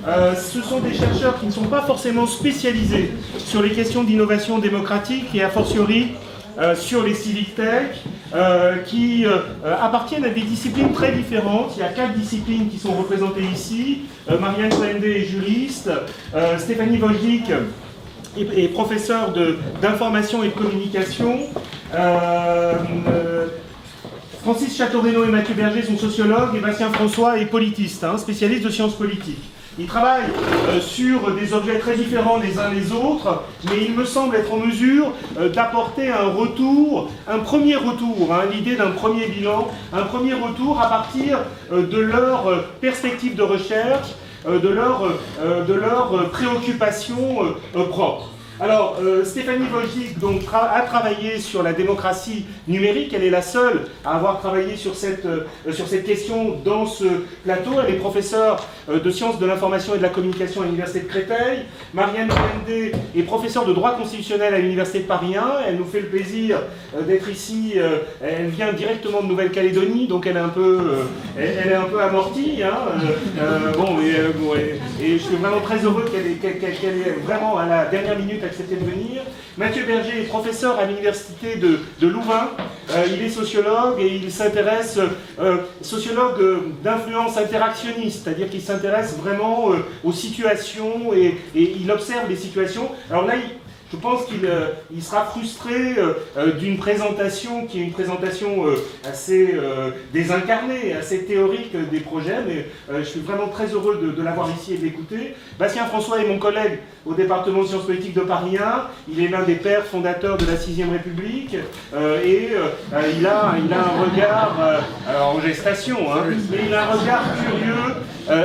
Ce sont des chercheurs qui ne sont pas forcément spécialisés sur les questions d'innovation démocratique et a fortiori sur les civic tech, qui appartiennent à des disciplines très différentes. Il y a 4 disciplines qui sont représentées ici. Marianne Cohendé est juriste, Stéphanie Wojcik est professeure d'information et de communication, Francis Chateau-Renaud et Mathieu Berger sont sociologues, et Bastien François est politiste, spécialiste de sciences politiques. Ils travaillent sur des objets très différents les uns les autres, mais il me semble être en mesure d'apporter un retour, un premier retour, l'idée d'un premier bilan, un premier retour à partir de leur perspective de recherche, de leurs préoccupations propres. Alors, Stéphanie Wojcik a travaillé sur la démocratie numérique. Elle est la seule à avoir travaillé sur cette question dans ce plateau. Elle est professeure de sciences de l'information et de la communication à l'Université de Créteil. Marianne Cohendé est professeure de droit constitutionnel à l'Université de Paris 1. Elle nous fait le plaisir d'être ici. Elle vient directement de Nouvelle-Calédonie, donc elle est un peu amortie. Et je suis vraiment très heureux qu'elle ait vraiment à la dernière minute accepté de venir. Mathieu Berger est professeur à l'université de Louvain. Il est sociologue et il s'intéresse, sociologue d'influence interactionniste, c'est-à-dire qu'il s'intéresse vraiment aux situations et il observe les situations. Alors là, je pense qu'il sera frustré d'une présentation qui est une présentation assez désincarnée, assez théorique des projets, mais je suis vraiment très heureux de l'avoir ici et de l'écouter. Bastien François est mon collègue au département de sciences politiques de Paris 1. Il est l'un des pères fondateurs de la 6e République et il a un regard, en gestation, mais il a un regard curieux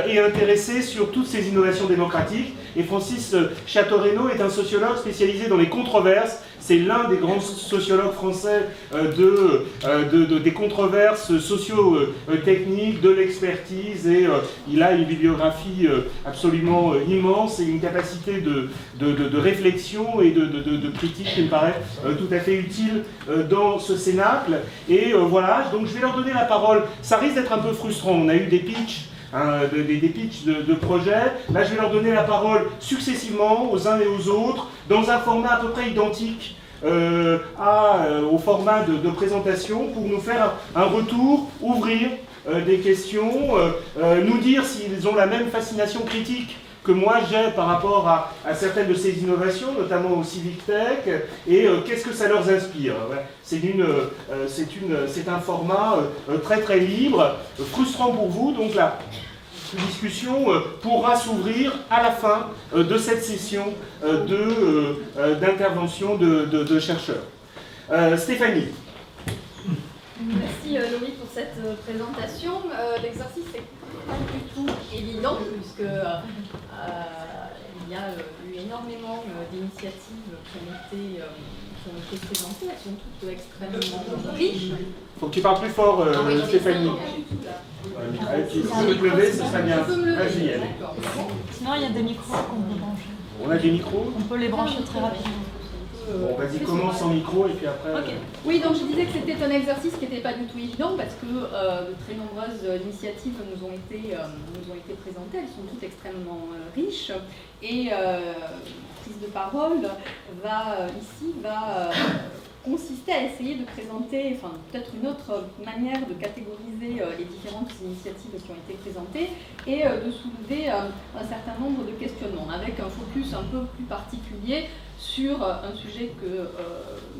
et intéressé sur toutes ces innovations démocratiques. Et Francis Chateau-Renaud est un sociologue spécialisé dans les controverses. C'est l'un des grands sociologues français des controverses socio-techniques, de l'expertise, et il a une bibliographie absolument immense et une capacité de réflexion et de critique qui me paraît tout à fait utile dans ce cénacle. Et voilà, donc je vais leur donner la parole. Ça risque d'être un peu frustrant, on a eu des pitchs. Des pitchs de projets. Là, je vais leur donner la parole successivement aux uns et aux autres, dans un format à peu près identique au format de présentation, pour nous faire un retour, ouvrir des questions, nous dire s'ils ont la même fascination critique que moi j'ai par rapport à certaines de ces innovations, notamment au civic tech, et qu'est-ce que ça leur inspire. C'est un format très très libre, frustrant pour vous, donc la discussion pourra s'ouvrir à la fin de cette session d'intervention de chercheurs. Stéphanie. Merci Laurie pour cette présentation. L'exercice n'est pas du tout évident puisque il y a eu énormément d'initiatives qui ont été présentées. Elles sont toutes extrêmement riches. Il faut que tu parles plus fort, Stéphanie. Si tu peux te lever, ce serait bien. Vas-y, elle. Sinon, il y a des micros qu'on peut brancher. On a des micros? On peut les brancher très rapidement. Bon, vas-y, commence en micro et puis après... Okay. Oui, donc je disais que c'était un exercice qui n'était pas du tout évident parce que de très nombreuses initiatives nous ont été présentées. Elles sont toutes extrêmement riches et prise de parole va consister à essayer de présenter, peut-être une autre manière de catégoriser les différentes initiatives qui ont été présentées et de soulever un certain nombre de questionnements avec un focus un peu plus particulier sur un sujet que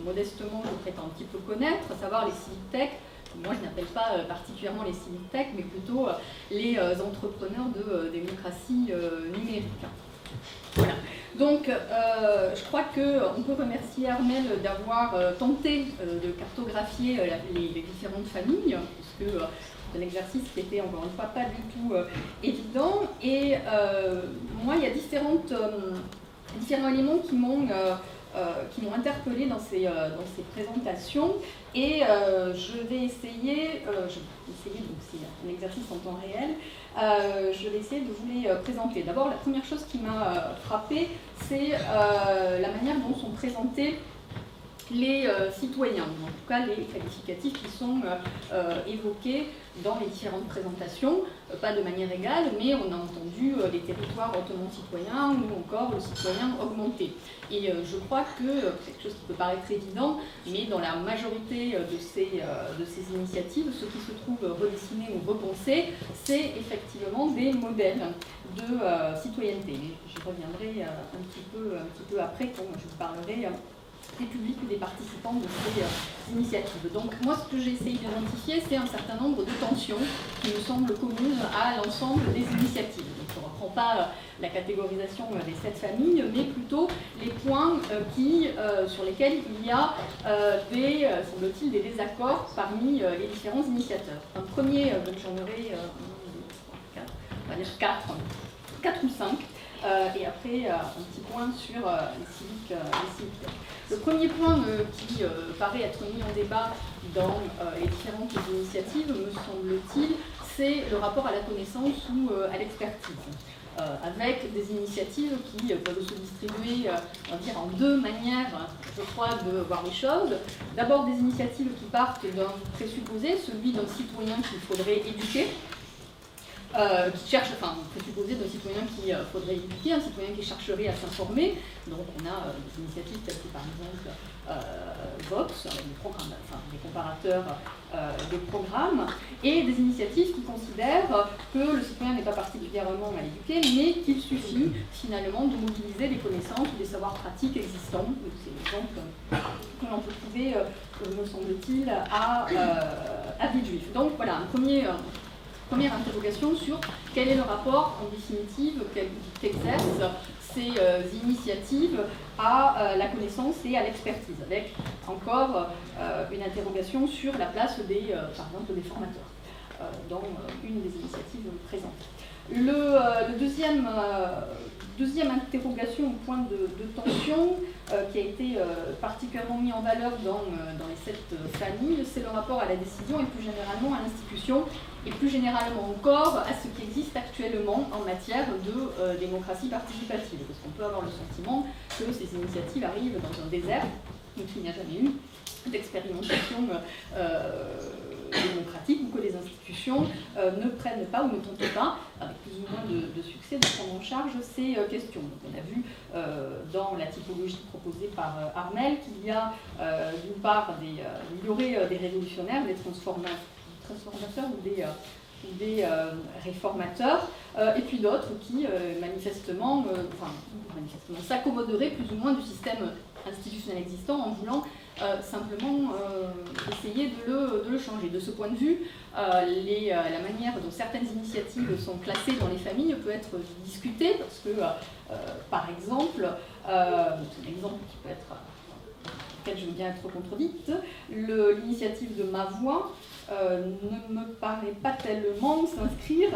modestement je prétends un petit peu connaître, à savoir les civic tech. Moi je n'appelle pas particulièrement les civic tech, mais plutôt les entrepreneurs de démocratie numérique. Voilà. Donc, je crois qu'on peut remercier Armel d'avoir tenté de cartographier les différentes familles, puisque c'est un exercice qui était encore une fois pas du tout évident. Et moi, il y a différents éléments qui m'ont interpellée dans ces présentations. Et je vais essayer, donc c'est un exercice en temps réel, je vais essayer de vous les présenter. D'abord, la première chose qui m'a frappée, c'est la manière dont sont présentées les citoyens, ou en tout cas les qualificatifs qui sont évoqués dans les différentes présentations, pas de manière égale, mais on a entendu les territoires hautement citoyens ou encore le citoyen augmenté. Et je crois que c'est quelque chose qui peut paraître évident, mais dans la majorité de ces initiatives, ce qui se trouve redessiné ou repensé, c'est effectivement des modèles de citoyenneté. J'y reviendrai un petit peu après quand je vous parlerai des publics ou des participants de ces initiatives. Donc moi, ce que j'ai essayé d'identifier, c'est un certain nombre de tensions qui me semblent communes à l'ensemble des initiatives. Donc, je ne reprends pas la catégorisation des 7 familles, mais plutôt les points sur lesquels il y a semble-t-il, des désaccords parmi les différents initiateurs. Un premier, donc j'en aurai on va dire 4 ou 5. Et après, un petit point sur les civiques. Le premier point qui paraît être mis en débat dans les différentes initiatives, me semble-t-il, c'est le rapport à la connaissance ou à l'expertise. Avec des initiatives qui peuvent se distribuer on va dire, en 2 manières, je crois, de voir les choses. D'abord, des initiatives qui partent d'un présupposé, celui d'un citoyen qu'il faudrait éduquer, qui cherche, enfin, présupposé d'un citoyen qu'il faudrait éduquer, un citoyen qui chercherait à s'informer. Donc on a des initiatives telles que par exemple Vox, des comparateurs de programmes, et des initiatives qui considèrent que le citoyen n'est pas particulièrement mal éduqué, mais qu'il suffit finalement de mobiliser des connaissances ou des savoirs pratiques existants. C'est l'exemple que l'on peut trouver, me semble-t-il, à Villejuif. Donc voilà, première interrogation sur quel est le rapport, en définitive, qu'exercent ces initiatives à la connaissance et à l'expertise, avec encore une interrogation sur la place par exemple, des formateurs dans une des initiatives présentes. Le deuxième interrogation ou point de tension qui a été particulièrement mis en valeur dans les 7 familles, c'est le rapport à la décision et plus généralement à l'institution et plus généralement encore à ce qui existe actuellement en matière de démocratie participative. Parce qu'on peut avoir le sentiment que ces initiatives arrivent dans un désert, mais qu'il n'y a jamais eu d'expérimentation démocratique ou que les institutions ne prennent pas ou ne tentent pas, avec plus ou moins de succès, de prendre en charge ces questions. Donc on a vu dans la typologie proposée par Armel qu'il y a d'une part il y aurait des révolutionnaires, des transformateurs ou des réformateurs, et puis d'autres qui manifestement s'accommoderaient plus ou moins du système institutionnel existant en voulant simplement essayer de le changer. De ce point de vue, la manière dont certaines initiatives sont classées dans les familles peut être discutée parce que, par exemple, c'est un exemple qui peut être auquel je veux bien être contredite, l'initiative de Ma Voix ne me paraît pas tellement s'inscrire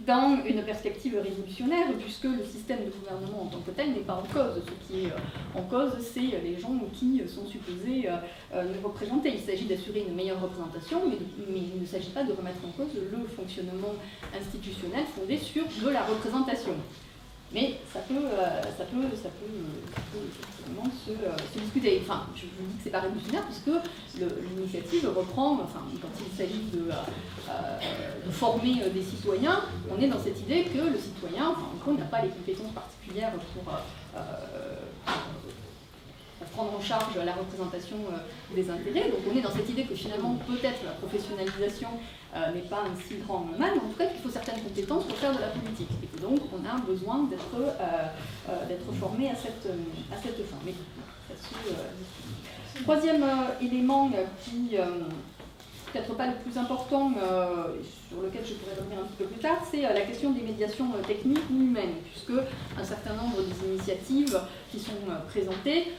dans une perspective révolutionnaire, puisque le système de gouvernement en tant que tel n'est pas en cause. Ce qui est en cause, c'est les gens qui sont supposés nous représenter. Il s'agit d'assurer une meilleure représentation, mais il ne s'agit pas de remettre en cause le fonctionnement institutionnel fondé sur de la représentation. Mais ça peut effectivement se discuter. Enfin, je vous dis que c'est pas révolutionnaire puisque l'initiative reprend, enfin, quand il s'agit de former des citoyens, on est dans cette idée que le citoyen, enfin, en gros, n'a pas les compétences particulières pour prendre en charge la représentation des intérêts. Donc on est dans cette idée que finalement, peut-être la professionnalisation n'est pas un si grand mal, mais en tout cas qu'il faut certaines compétences pour faire de la politique. Et que donc on a besoin d'être formé à cette fin. Mais troisième élément qui peut-être pas le plus important, sur lequel je pourrais revenir un petit peu plus tard, c'est la question des médiations techniques ou humaines, puisque un certain nombre des initiatives qui sont présentées,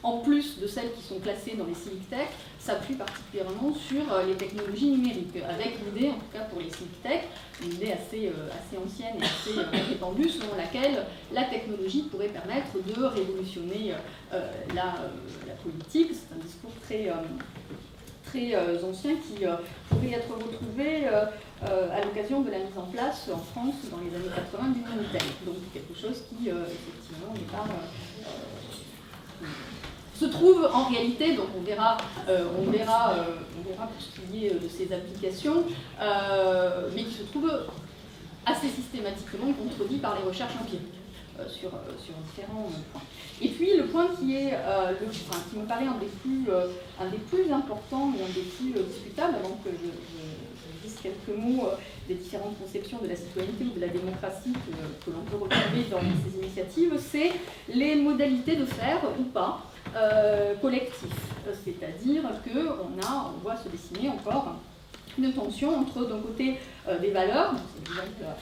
en plus de celles qui sont classées dans les civic tech, s'appuient particulièrement sur les technologies numériques, avec l'idée, en tout cas pour les civic tech, une idée assez ancienne et assez répandue, selon laquelle la technologie pourrait permettre de révolutionner la politique. C'est un discours très ancien qui pourrait être retrouvé à l'occasion de la mise en place en France dans les années 80 du Minitel. Donc quelque chose qui effectivement n'est pas se trouve en réalité, donc on verra pour ce qui est de ces applications, mais qui se trouve assez systématiquement contredit par les recherches empiriques sur différents points. Et puis le point qui est, qui me paraît un des plus importants et un des plus discutables, avant que je dise quelques mots des différentes conceptions de la citoyenneté ou de la démocratie que l'on peut retrouver dans ces initiatives, c'est les modalités de faire ou pas collectif. C'est-à-dire qu'on voit se dessiner encore une tension entre, d'un côté, des valeurs, c'est l'exemple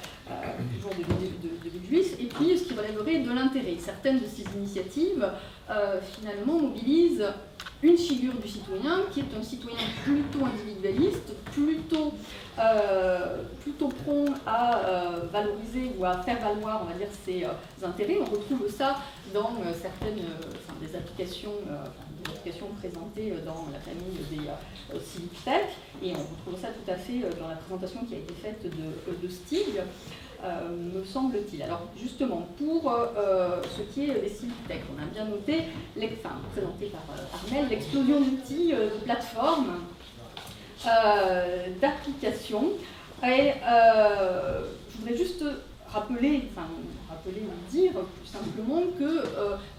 toujours de Ludwig, et puis ce qui relèverait de l'intérêt. Certaines de ces initiatives, finalement, mobilisent une figure du citoyen qui est un citoyen plutôt individualiste, plutôt prompt à valoriser ou à faire valoir, on va dire, ses intérêts. On retrouve ça dans certaines des applications présentées dans la famille des Civic Tech, et on retrouve ça tout à fait dans la présentation qui a été faite de Stig, me semble-t-il. Alors justement, pour ce qui est des Civic Tech, on a bien noté, présenté par Armel, l'explosion d'outils, de plateformes, d'applications. Et je voudrais juste rappeler ou dire plus simplement que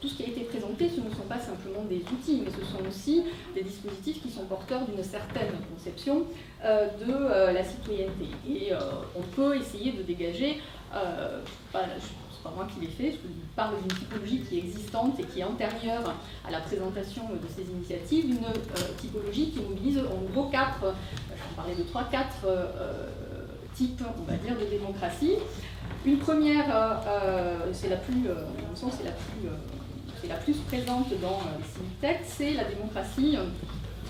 tout ce qui a été présenté, ce ne sont pas simplement des outils, mais ce sont aussi des dispositifs qui sont porteurs d'une certaine conception de la citoyenneté. Et on peut essayer de dégager, c'est pas moi qui l'ai fait, je parle d'une typologie qui est existante et qui est antérieure à la présentation de ces initiatives, une typologie qui mobilise en gros quatre, je parlais de 3-4 types, on va dire, de démocratie. Une première, c'est la plus présente dans les Civic Tech, c'est la démocratie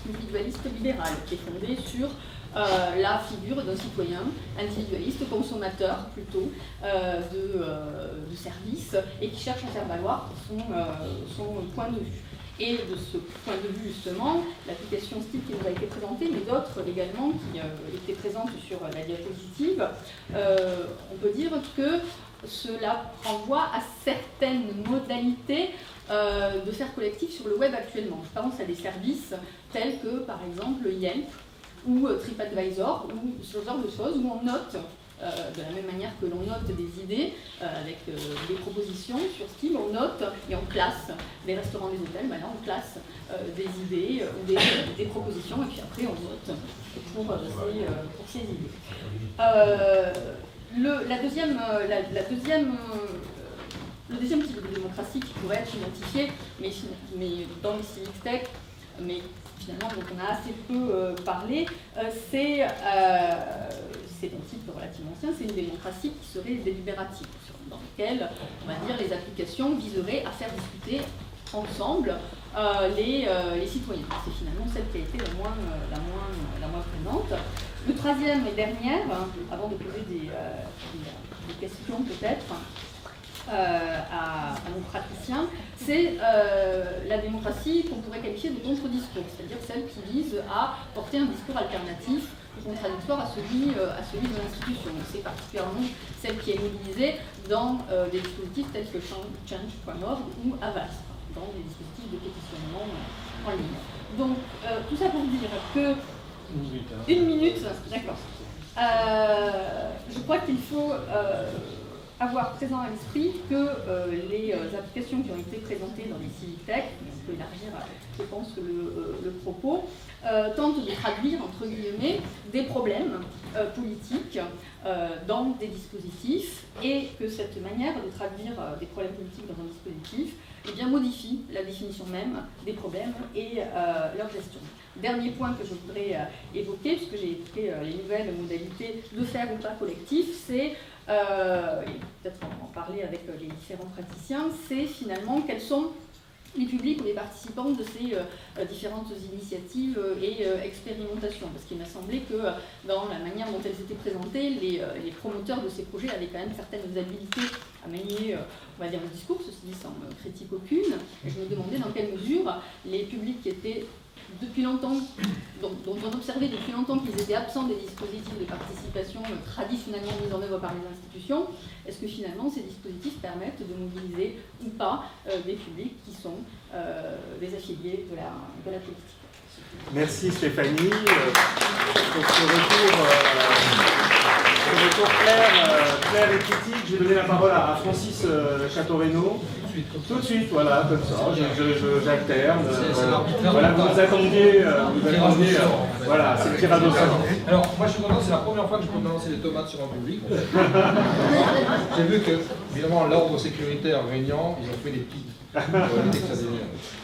individualiste libérale, qui est fondée sur la figure d'un citoyen individualiste, consommateur plutôt, de services, et qui cherche à faire valoir son point de vue. Et de ce point de vue, justement, l'application Stig qui nous a été présentée, mais d'autres également qui étaient présentes sur la diapositive, on peut dire que cela renvoie à certaines modalités de faire collectif sur le web actuellement. Je pense à des services tels que, par exemple, Yelp ou TripAdvisor, ou ce genre de choses où on note, de la même manière que l'on note des idées avec des propositions sur Steam, on note et on classe des restaurants, des hôtels, là on classe des idées ou des propositions, et puis après on note pour ces idées. Le deuxième type de démocratie qui pourrait être identifié, mais dans les Civic Tech, mais finalement dont on a assez peu parlé, c'est un type relativement ancien, c'est une démocratie qui serait délibérative, dans laquelle, on va dire, les applications viseraient à faire discuter ensemble les citoyens. C'est finalement celle qui a été la moins présente. Le troisième et dernière, avant de poser des questions peut-être, à nos praticiens, c'est la démocratie qu'on pourrait qualifier de contre-discours, c'est-à-dire celle qui vise à porter un discours alternatif, contradictoire à celui de l'institution. C'est particulièrement celle qui est mobilisée dans des dispositifs tels que Change.org ou Avast, dans des dispositifs de pétitionnement en ligne. Donc, tout ça pour dire que... Une minute, d'accord. Je crois qu'il faut avoir présent à l'esprit que les applications qui ont été présentées dans les Civic Tech, on peut élargir, je pense, le propos, tentent de traduire, entre guillemets, des problèmes politiques dans des dispositifs, et que cette manière de traduire des problèmes politiques dans un dispositif modifie la définition même des problèmes et leur gestion. Dernier point que je voudrais évoquer, puisque j'ai évoqué les nouvelles modalités de faire ou pas collectif, c'est, et peut-être en parler avec les différents praticiens, c'est finalement quels sont les publics ou les participants de ces différentes initiatives et expérimentations. Parce qu'il m'a semblé que dans la manière dont elles étaient présentées, les promoteurs de ces projets avaient quand même certaines habilités à manier, on va dire, le discours, ceci dit sans critique aucune. Et je me demandais dans quelle mesure les publics qui étaient depuis longtemps, dont on observait depuis longtemps qu'ils étaient absents des dispositifs de participation traditionnellement mis en œuvre par les institutions, est-ce que finalement ces dispositifs permettent de mobiliser ou pas des publics qui sont des affiliés de la politique? Merci Stéphanie pour ce retour clair et critique. Je vais donner la parole à Francis Château-Renaud. Tout de suite, voilà, comme ça, j'alterne. Voilà, vous attendiez, voilà, c'est le tirage au sort. Alors, moi je suis content, c'est la première fois que je peux me lancer des tomates sur un public. J'ai vu que, évidemment, l'ordre sécuritaire régnant, ils ont fait des petites.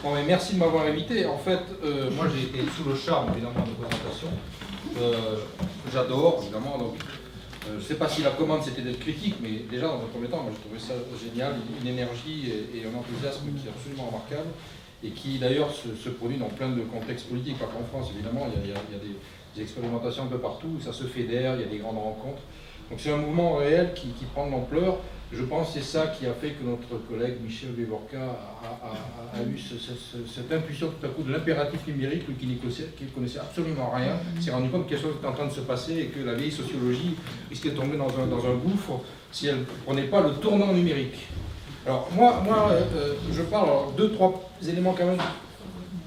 Bon, mais merci de m'avoir invité. En fait, moi j'ai été sous le charme, évidemment, de la présentation. J'adore, évidemment, donc. Je ne sais pas si la commande c'était d'être critique, mais déjà dans un premier temps, moi j'ai trouvé ça génial, une énergie et un enthousiasme qui est absolument remarquable et qui d'ailleurs se produit dans plein de contextes politiques. Pas qu'en France, évidemment, il y a des expérimentations un peu partout, ça se fédère, il y a des grandes rencontres. Donc c'est un mouvement réel qui prend de l'ampleur. Je pense que c'est ça qui a fait que notre collègue Michel Wevorka a eu cette intuition tout à coup de l'impératif numérique, lui qui ne connaissait absolument rien, s'est rendu compte que quelque chose était en train de se passer et que la vieille sociologie risquait de tomber dans un gouffre si elle ne prenait pas le tournant numérique. Alors moi je parle, alors, 2-3 éléments quand même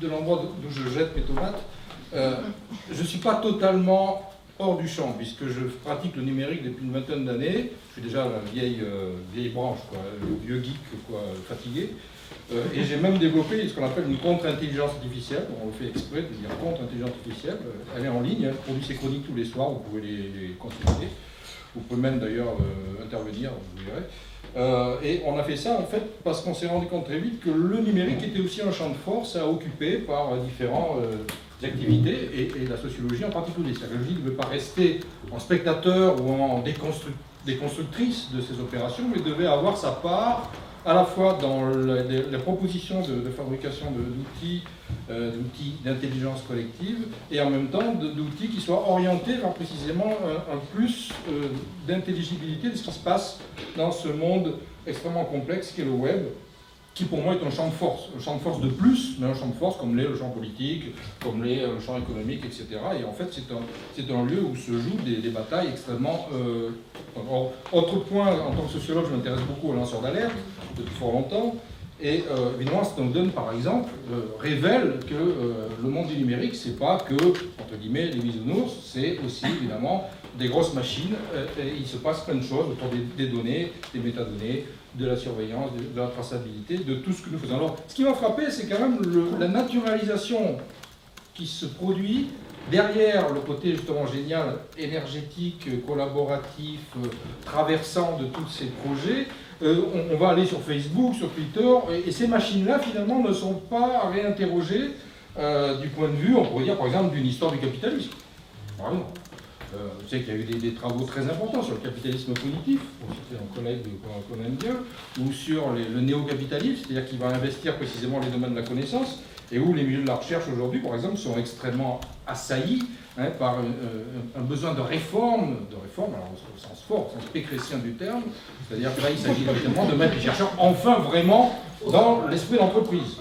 de l'endroit d'où je jette mes tomates. Je ne suis pas totalement hors du champ, puisque je pratique le numérique depuis une vingtaine d'années. Je suis déjà la vieille branche, quoi, le vieux geek quoi, fatigué. Et j'ai même développé ce qu'on appelle une contre-intelligence artificielle. On le fait exprès de dire contre-intelligence artificielle. Elle est en ligne, elle produit ses chroniques tous les soirs, vous pouvez les consulter. Vous pouvez même d'ailleurs intervenir, vous verrez. Et on a fait ça en fait parce qu'on s'est rendu compte très vite que le numérique était aussi un champ de force à occuper par différents activités et la sociologie en particulier. La sociologie ne veut pas rester en spectateur ou en déconstructrice de ces opérations, mais devait avoir sa part à la fois dans la proposition de fabrication d'outils d'intelligence collective et en même temps d'outils qui soient orientés vers précisément un plus d'intelligibilité de ce qui se passe dans ce monde extrêmement complexe qu'est le web, qui pour moi est un champ de plus, mais un champ de force comme l'est le champ politique, comme l'est le champ économique, etc. Et en fait, c'est un lieu où se jouent des batailles extrêmement... Autre point, en tant que sociologue, je m'intéresse beaucoup aux lanceurs d'alerte, depuis fort longtemps, et évidemment, Snowden, par exemple, révèle que le monde du numérique, c'est pas que, entre guillemets, les bisounours, c'est aussi, évidemment, des grosses machines, et il se passe plein de choses autour des données, des métadonnées, de la surveillance, de la traçabilité, de tout ce que nous faisons. Alors, ce qui m'a frappé, c'est quand même la naturalisation qui se produit derrière le côté justement génial, énergétique, collaboratif, traversant de tous ces projets. On va aller sur Facebook, sur Twitter, et ces machines-là, finalement, ne sont pas réinterrogées du point de vue, on pourrait dire, par exemple, d'une histoire du capitalisme. Vraiment. Je sais qu'il y a eu des travaux très importants sur le capitalisme cognitif, pour citer un collègue qu'on aime bien, ou sur le néo-capitalisme, c'est-à-dire qu'il va investir précisément les domaines de la connaissance, et où les milieux de la recherche aujourd'hui, par exemple, sont extrêmement assaillis par un besoin de réforme, alors au sens fort, au sens pécrétien du terme, c'est-à-dire que là, il s'agit évidemment de mettre les chercheurs enfin vraiment dans l'esprit d'entreprise.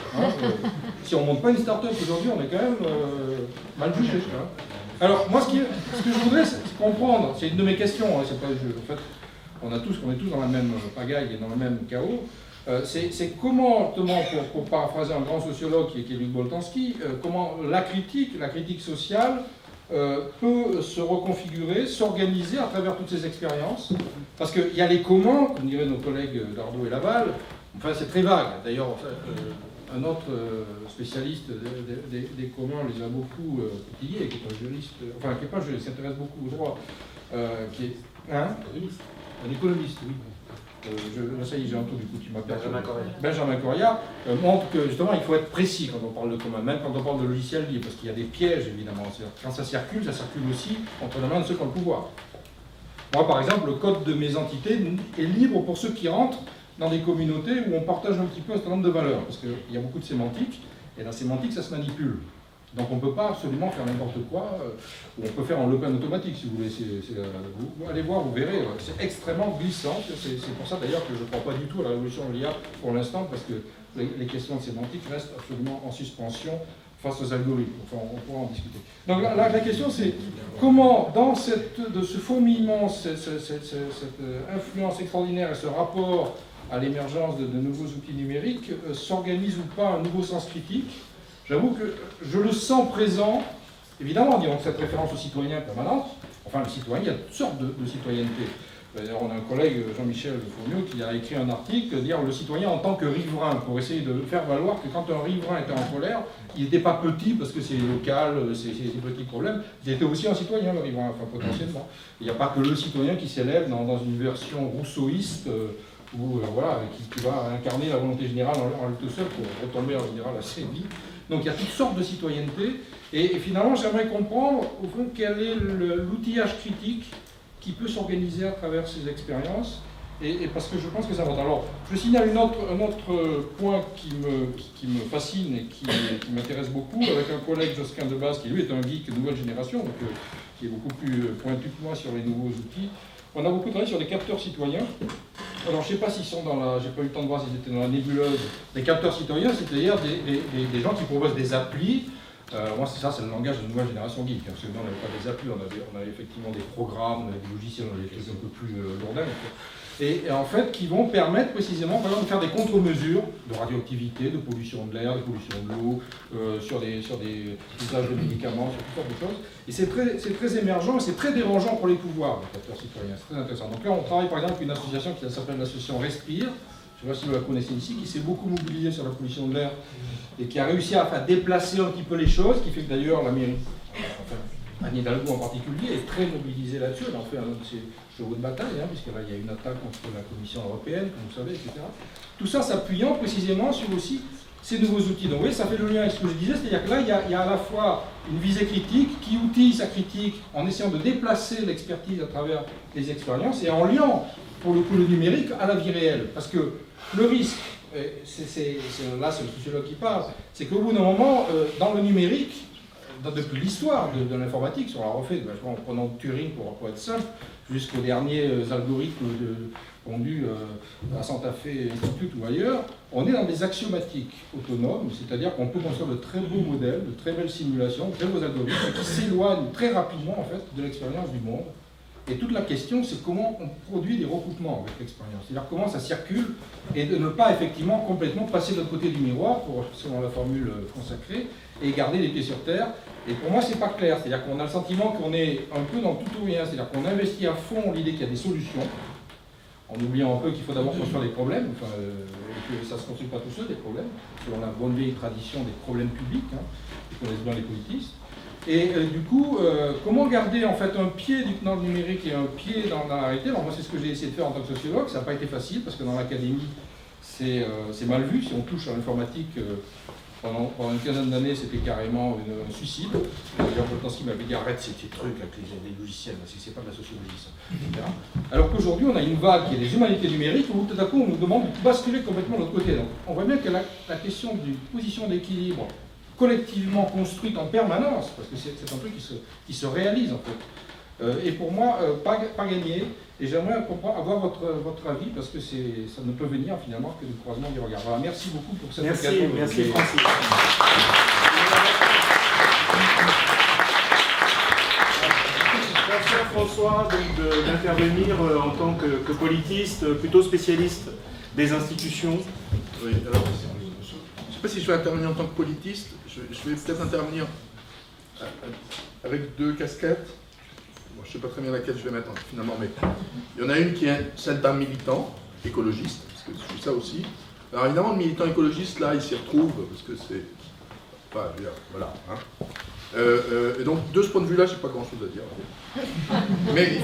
Si on ne monte pas une start-up aujourd'hui, on est quand même mal jugé. Alors, moi, ce que je voudrais comprendre, c'est une de mes questions, c'est pas, en fait, on est tous dans la même pagaille et dans le même chaos, c'est comment, pour paraphraser un grand sociologue qui est Luc Boltanski, comment la critique sociale peut se reconfigurer, s'organiser à travers toutes ces expériences, parce qu'il y a les comment, comme diraient nos collègues Dardo et Laval, enfin c'est très vague, d'ailleurs un autre spécialiste des communs les a beaucoup étayés, qui est un juriste, enfin qui n'est pas un juriste, qui s'intéresse beaucoup au droit, qui est un économiste, oui. Ça y est, j'ai un tour du coup, tu m'as perdu. Benjamin Correa montre que justement il faut être précis quand on parle de commun, même quand on parle de logiciel libre, parce qu'il y a des pièges évidemment. Quand ça circule aussi entre les mains de ceux qui ont le pouvoir. Moi par exemple, le code de mes entités est libre pour ceux qui rentrent dans des communautés où on partage un petit peu un certain nombre de valeurs, parce qu'il y a beaucoup de sémantique, et la sémantique ça se manipule. Donc on ne peut pas absolument faire n'importe quoi, ou on peut faire en Le Pen automatique si vous voulez, vous allez voir, vous verrez, c'est extrêmement glissant, c'est pour ça d'ailleurs que je ne crois pas du tout à la révolution de l'IA pour l'instant, parce que les questions de sémantique restent absolument en suspension face aux algorithmes. Enfin, on pourra en discuter. Donc la question c'est comment, dans de ce fourmillement, cette influence extraordinaire et ce rapport à l'émergence de nouveaux outils numériques, s'organise ou pas un nouveau sens critique. J'avoue que je le sens présent, évidemment, disons cette référence au citoyen permanente. Enfin, le citoyen, il y a toutes sortes de citoyenneté. D'ailleurs, on a un collègue, Jean-Michel Fourniot, qui a écrit un article, dire le citoyen en tant que riverain, pour essayer de faire valoir que quand un riverain était en colère, il n'était pas petit, parce que c'est local, c'est des petits problèmes, il était aussi un citoyen, le riverain, enfin potentiellement. Il n'y a pas que le citoyen qui s'élève dans une version rousseauiste, voilà, qui va incarner la volonté générale en lui tout seul pour retomber en général assez vite. Donc il y a toutes sortes de citoyenneté, et finalement j'aimerais comprendre, au fond, quel est l'outillage critique qui peut s'organiser à travers ces expériences, et parce que je pense que c'est important. Alors, je signale un autre point qui me fascine et qui m'intéresse beaucoup, avec un collègue, Josquin Debas, qui lui est un geek nouvelle génération, donc, qui est beaucoup plus pointu que moi sur les nouveaux outils. On a beaucoup travaillé sur des capteurs citoyens. Alors, je ne sais pas s'ils sont dans la... J'ai pas eu le temps de voir s'ils étaient dans la nébuleuse. Les capteurs citoyens, c'est-à-dire des gens qui proposent des applis. Moi, c'est le langage de la nouvelle génération geek, parce que nous, on n'avait pas des applis, on avait effectivement des programmes, des logiciels, on avait des trucs un peu plus lourds. Et en fait, qui vont permettre précisément, par exemple, de faire des contre-mesures de radioactivité, de pollution de l'air, de pollution de l'eau, sur des usages de médicaments, sur toutes sortes de choses. Et c'est très émergent et c'est très dérangeant pour les pouvoirs, les capteurs citoyens. C'est très intéressant. Donc là, on travaille par exemple avec une association qui s'appelle l'association Respire. Je ne sais pas si vous la connaissez ici, qui s'est beaucoup mobilisée sur la pollution de l'air et qui a réussi à déplacer un petit peu les choses, qui fait que d'ailleurs la mairie, enfin Anne Hidalgo en particulier, est très mobilisée là-dessus. Elle en fait un de ses chevaux de bataille, puisque là il y a une attaque contre la Commission européenne, comme vous savez, etc. Tout ça s'appuyant précisément sur aussi ces nouveaux outils. Donc vous voyez, ça fait le lien avec ce que je disais, c'est-à-dire que là il y a à la fois une visée critique qui outille sa critique en essayant de déplacer l'expertise à travers les expériences et en liant pour le coup le numérique à la vie réelle. Parce que le risque, là c'est le sociologue qui parle, c'est qu'au bout d'un moment, dans le numérique, depuis l'histoire de l'informatique, si on la refait, en prenant Turing pour être simple, jusqu'aux derniers algorithmes pondus à Santa Fe Institute ou ailleurs, on est dans des axiomatiques autonomes, c'est-à-dire qu'on peut construire de très beaux modèles, de très belles simulations, de très beaux algorithmes qui s'éloignent très rapidement en fait, de l'expérience du monde. Et toute la question, c'est comment on produit des recoupements avec l'expérience. C'est-à-dire comment ça circule et de ne pas effectivement complètement passer de l'autre côté du miroir, selon la formule consacrée, et garder les pieds sur terre. Et pour moi, c'est pas clair. C'est-à-dire qu'on a le sentiment qu'on est un peu dans le tout ou rien. C'est-à-dire qu'on investit à fond l'idée qu'il y a des solutions, en oubliant un peu qu'il faut d'abord construire des problèmes, et que ça ne se construit pas tout seul, des problèmes, selon la bonne vieille tradition des problèmes publics, qui connaissent bien les politistes. Et du coup, comment garder en fait un pied dans le numérique et un pied dans la réalité? Alors moi, c'est ce que j'ai essayé de faire en tant que sociologue. Ça n'a pas été facile, parce que dans l'académie, c'est mal vu. Si on touche à l'informatique, pendant une quinzaine d'années, c'était carrément un suicide. D'ailleurs, Boltanski m'avait dit arrête ces trucs avec les logiciels, c'est pas de la sociologie ça, etc. Alors qu'aujourd'hui, on a une vague qui est les humanités numériques, où tout à coup, on nous demande de basculer complètement de l'autre côté. Donc, on voit bien que la question d'une position d'équilibre collectivement construite en permanence, parce que c'est un truc qui se réalise en fait, et pour moi, pas gagné. Et j'aimerais avoir votre avis, parce que ça ne peut venir finalement que du croisement des regards. Voilà, merci beaucoup pour cette occasion. Merci Francis. Merci à François d'intervenir en tant que politiste, plutôt spécialiste des institutions. Oui, alors, je ne sais pas si je vais intervenir en tant que politiste, je vais peut-être intervenir avec deux casquettes. Bon, je ne sais pas très bien laquelle je vais mettre finalement, mais il y en a une qui est celle d'un militant écologiste, parce que je suis ça aussi. Alors évidemment, le militant écologiste, là, il s'y retrouve, parce que c'est... Enfin, je veux dire, voilà. Et donc, de ce point de vue-là, je n'ai pas grand-chose à dire. Mais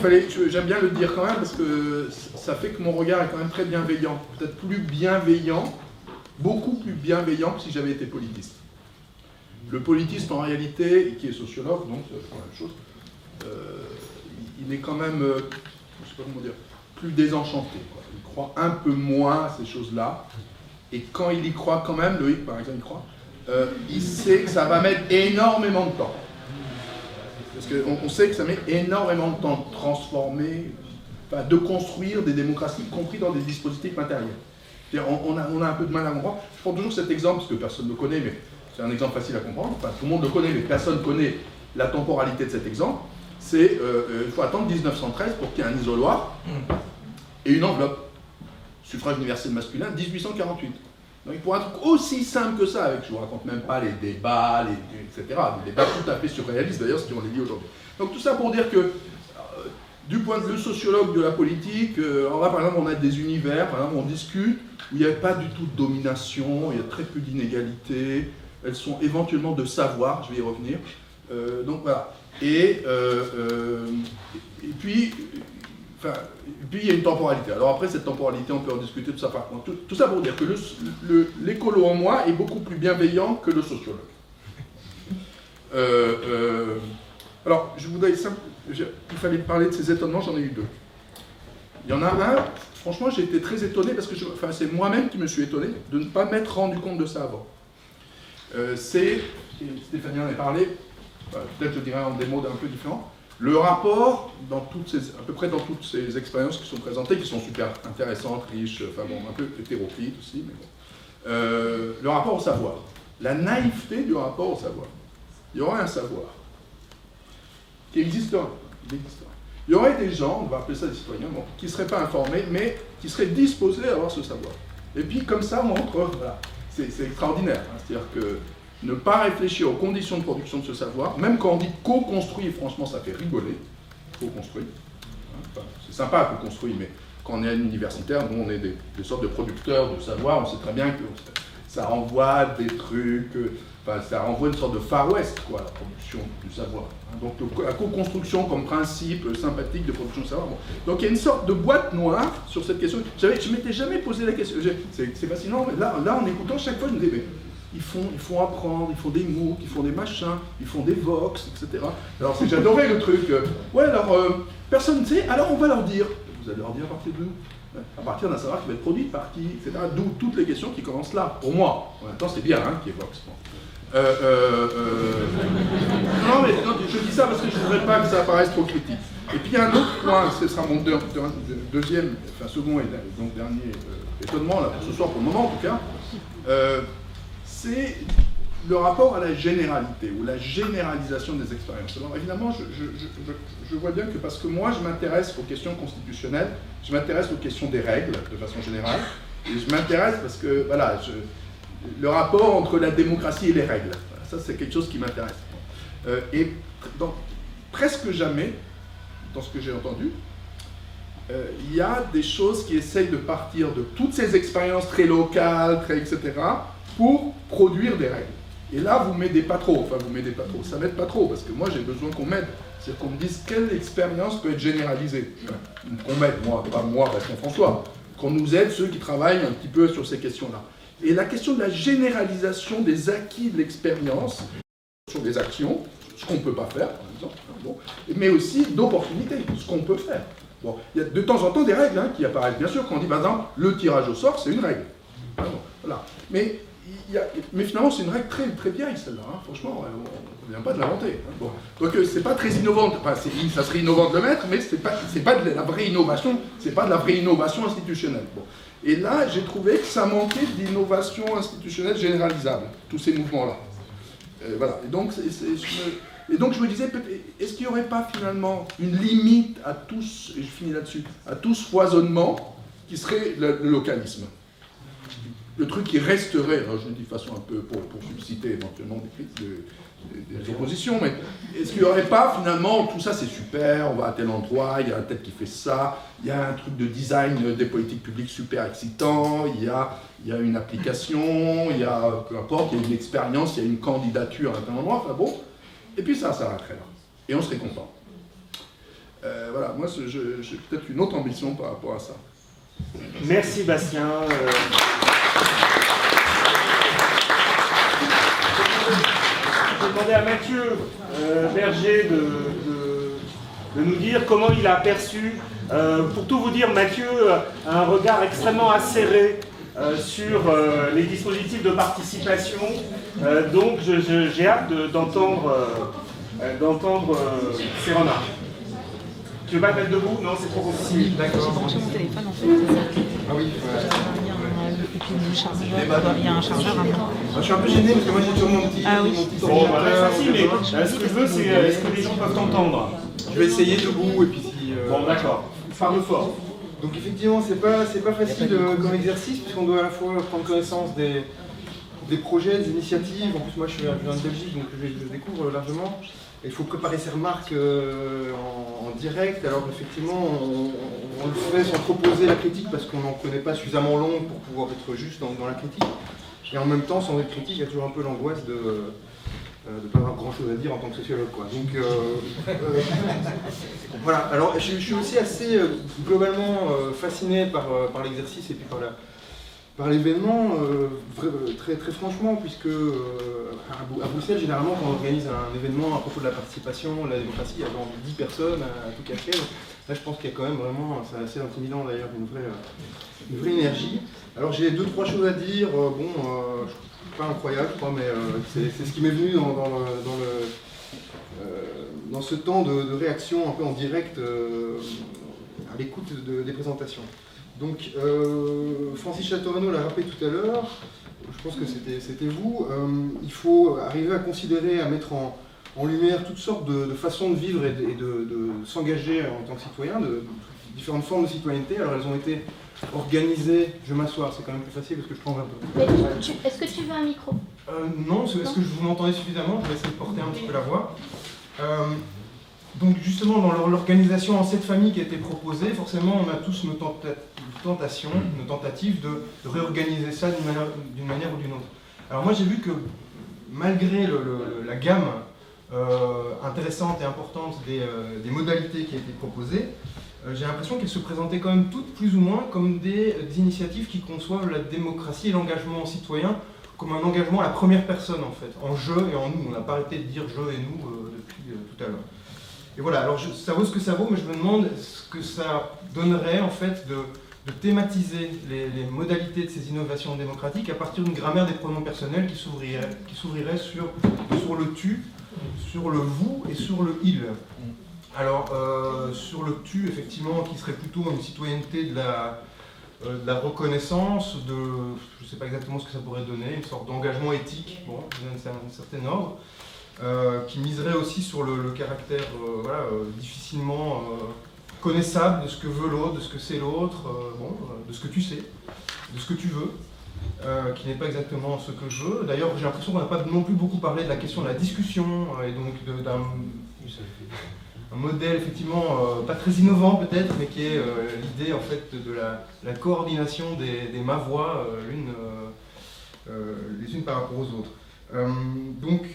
j'aime bien le dire quand même, parce que ça fait que mon regard est quand même très bienveillant. Peut-être plus bienveillant, beaucoup plus bienveillant que si j'avais été politiste. Le politiste, en réalité, qui est sociologue, donc c'est la même chose, il est quand même, je ne sais pas comment dire, plus désenchanté, quoi. Il croit un peu moins à ces choses-là, et quand il y croit quand même, Loïc par exemple, il croit, il sait que ça va mettre énormément de temps. Parce qu'on sait que ça met énormément de temps de transformer, enfin, de construire des démocraties, y compris dans des dispositifs matériels. On a un peu de mal à comprendre. Je prends toujours cet exemple, parce que personne ne le connaît, mais c'est un exemple facile à comprendre, enfin, tout le monde le connaît, mais personne ne connaît la temporalité de cet exemple, c'est il faut attendre 1913 pour qu'il y ait un isoloir et une enveloppe. Suffrage universel masculin, 1848. Donc pour un truc aussi simple que ça, avec, je ne vous raconte même pas les débats, etc., des débats tout à fait surréalistes d'ailleurs, ce qu'on les dit aujourd'hui. Donc tout ça pour dire que, du point de vue sociologue de la politique, par exemple on a des univers, par exemple on discute, où il n'y a pas du tout de domination, il y a très peu d'inégalités, elles sont éventuellement de savoir, je vais y revenir. Donc voilà. Et puis il y a une temporalité. Alors après, cette temporalité, on peut en discuter, tout ça. Tout ça pour dire que l'écolo en moi est beaucoup plus bienveillant que le sociologue. Alors, je voudrais il fallait parler de ces étonnements, j'en ai eu deux. Il y en a un, franchement, j'ai été très étonné, parce que c'est moi-même qui me suis étonné de ne pas m'être rendu compte de ça avant. Stéphanie en a parlé, peut-être je dirais en des mots un peu différents. Le rapport, à peu près dans toutes ces expériences qui sont présentées, qui sont super intéressantes, riches, enfin bon, un peu hétéroclites aussi, mais bon. Le rapport au savoir. La naïveté du rapport au savoir. Il y aurait un savoir qui existerait. Il y aurait des gens, on va appeler ça des citoyens, bon, qui ne seraient pas informés, mais qui seraient disposés à avoir ce savoir. Et puis comme ça, on montre, voilà, c'est extraordinaire. Hein, c'est-à-dire que ne pas réfléchir aux conditions de production de ce savoir, même quand on dit co-construit, franchement ça fait rigoler, co-construit. Enfin, c'est sympa co-construit, mais quand on est à l'universitaire, nous on est des sortes de producteurs de savoir, on sait très bien que ça renvoie des trucs, enfin, ça renvoie une sorte de Far West, quoi, la production du savoir. Donc la co-construction comme principe sympathique de production de savoir. Bon. Donc il y a une sorte de boîte noire sur cette question. Je ne m'étais jamais posé la question, c'est fascinant, mais là en écoutant, chaque fois je me disais, mais ils font apprendre, ils font des MOOC, ils font des machins, ils font des Vox, etc. Alors j'adorais le truc. Ouais, alors personne ne sait, alors on va leur dire. Vous allez leur dire à partir d'où? À partir d'un savoir qui va être produit par qui, etc. D'où toutes les questions qui commencent là, pour moi. En même temps, c'est bien hein, qui est Vox. Bon. Non, mais non, je dis ça parce que je ne voudrais pas que ça apparaisse trop critique. Et puis il y a un autre point, ce sera mon second et donc dernier étonnement, là, pour ce soir, pour le moment en tout cas. C'est le rapport à la généralité, ou la généralisation des expériences. Alors évidemment, je vois bien que parce que moi, je m'intéresse aux questions constitutionnelles, je m'intéresse aux questions des règles, de façon générale, et je m'intéresse parce que, voilà, le rapport entre la démocratie et les règles, voilà, ça c'est quelque chose qui m'intéresse. Et presque jamais, dans ce que j'ai entendu, il y a des choses qui essayent de partir de toutes ces expériences très locales, très etc., pour produire des règles. Et là, vous m'aidez pas trop, ça m'aide pas trop, parce que moi j'ai besoin qu'on m'aide, c'est-à-dire qu'on me dise quelle expérience peut être généralisée. Qu'on m'aide, moi, pas moi, Bastien François, qu'on nous aide ceux qui travaillent un petit peu sur ces questions-là. Et la question de la généralisation des acquis de l'expérience, sur des actions, ce qu'on ne peut pas faire, par exemple, bon, mais aussi d'opportunités, ce qu'on peut faire. Bon, il y a de temps en temps des règles hein, qui apparaissent, bien sûr, quand on dit par exemple, le tirage au sort, c'est une règle. Bon, voilà. Mais finalement, c'est une règle très, très vieille, celle-là. Hein. Franchement, on ne vient pas de l'inventer. Hein. Bon. Donc, c'est pas très innovant. Enfin, ça serait innovant de le mettre, mais c'est pas de la vraie innovation. C'est pas de la vraie innovation institutionnelle. Bon. Et là, j'ai trouvé que ça manquait d'innovation institutionnelle généralisable, tous ces mouvements-là. Voilà. Et donc, je me disais, est-ce qu'il n'y aurait pas finalement une limite à tous, et je finis là-dessus, à tout ce foisonnement qui serait le localisme? Le truc qui resterait, alors je le dis de façon un peu pour susciter éventuellement des oppositions, mais est-ce qu'il n'y aurait pas finalement, tout ça c'est super, on va à tel endroit, il y a un tête qui fait ça, il y a un truc de design des politiques publiques super excitant, il y a une application, il y a, peu importe, il y a une expérience, il y a une candidature à un endroit, enfin bon, et puis ça s'arrêterait là, et on serait content. Voilà, moi j'ai peut-être une autre ambition par rapport à ça. Merci Bastien. Je vais demander à Mathieu Berger de nous dire comment il a perçu. Pour tout vous dire, Mathieu a un regard extrêmement acéré sur les dispositifs de participation. Donc j'ai hâte d'entendre ses remarques. Tu veux pas te mettre debout? Non, c'est trop compliqué. J'ai branché mon téléphone en fait. Ah oui. Et puis le chargeur, il y a un chargeur maintenant. Je suis un peu gêné parce que moi j'ai toujours mon petit, Ah oui. mon petit Bon, bah, ordinateur. reste assis, mais ce que je veux, c'est est-ce que les gens peuvent t'entendre? Je vais essayer debout et puis si. Bon, d'accord. Parle fort. Donc effectivement, c'est pas facile comme exercice puisqu'on doit à la fois prendre connaissance des projets, des initiatives. En plus, moi je viens de Belgique, donc je découvre largement. Il faut préparer ses remarques en direct. Alors effectivement, on le fait sans trop poser la critique parce qu'on n'en connaît pas suffisamment long pour pouvoir être juste dans la critique. Et en même temps, sans être critique, il y a toujours un peu l'angoisse de ne pas avoir grand chose à dire en tant que sociologue, quoi. Donc voilà. Alors je suis aussi assez globalement fasciné par l'exercice et puis par l'événement, très franchement, puisque à Bruxelles, généralement, quand on organise un événement à propos de la participation, de la démocratie, il y a genre 10 personnes à tout casser. Là, je pense qu'il y a quand même vraiment, c'est assez intimidant d'ailleurs, une vraie énergie. Alors j'ai 2-3 choses à dire, pas incroyable, je crois, mais c'est ce qui m'est venu dans ce temps de réaction un peu en direct à l'écoute des présentations. Donc Francis Chateaurenaud l'a rappelé tout à l'heure, je pense que c'était vous, il faut arriver à considérer, à mettre en lumière toutes sortes de façons de vivre et de s'engager en tant que citoyen, de différentes formes de citoyenneté. Alors elles ont été organisées, je vais m'asseoir, c'est quand même plus facile parce que je prends un peu. Est-ce que tu veux un micro? Non, est-ce que vous m'entendez suffisamment? Je vais essayer de porter un petit peu la voix. Donc justement, dans l'organisation en 7 familles qui a été proposée, forcément on a tous nos tentations, nos tentatives de réorganiser ça d'une manière ou d'une autre. Alors moi j'ai vu que malgré la gamme intéressante et importante des modalités qui a été proposées, j'ai l'impression qu'elles se présentaient quand même toutes plus ou moins comme des initiatives qui conçoivent la démocratie et l'engagement citoyen comme un engagement à la première personne en fait, en je et en nous. On n'a pas arrêté de dire je et nous depuis tout à l'heure. Et voilà, alors ça vaut ce que ça vaut, mais je me demande ce que ça donnerait en fait de thématiser les modalités de ces innovations démocratiques à partir d'une grammaire des pronoms personnels qui s'ouvrirait sur le tu, sur le vous et sur le il. Alors sur le tu, effectivement, qui serait plutôt une citoyenneté de la reconnaissance, je ne sais pas exactement ce que ça pourrait donner, une sorte d'engagement éthique, bon, d'un certain ordre. Qui miserait aussi sur le caractère difficilement connaissable de ce que veut l'autre, de ce que c'est l'autre, de ce que tu sais, de ce que tu veux, qui n'est pas exactement ce que je veux. D'ailleurs, j'ai l'impression qu'on n'a pas non plus beaucoup parlé de la question de la discussion, et donc d'un modèle effectivement pas très innovant peut-être, mais qui est l'idée en fait de la coordination des ma-voix les unes par rapport aux autres. Donc,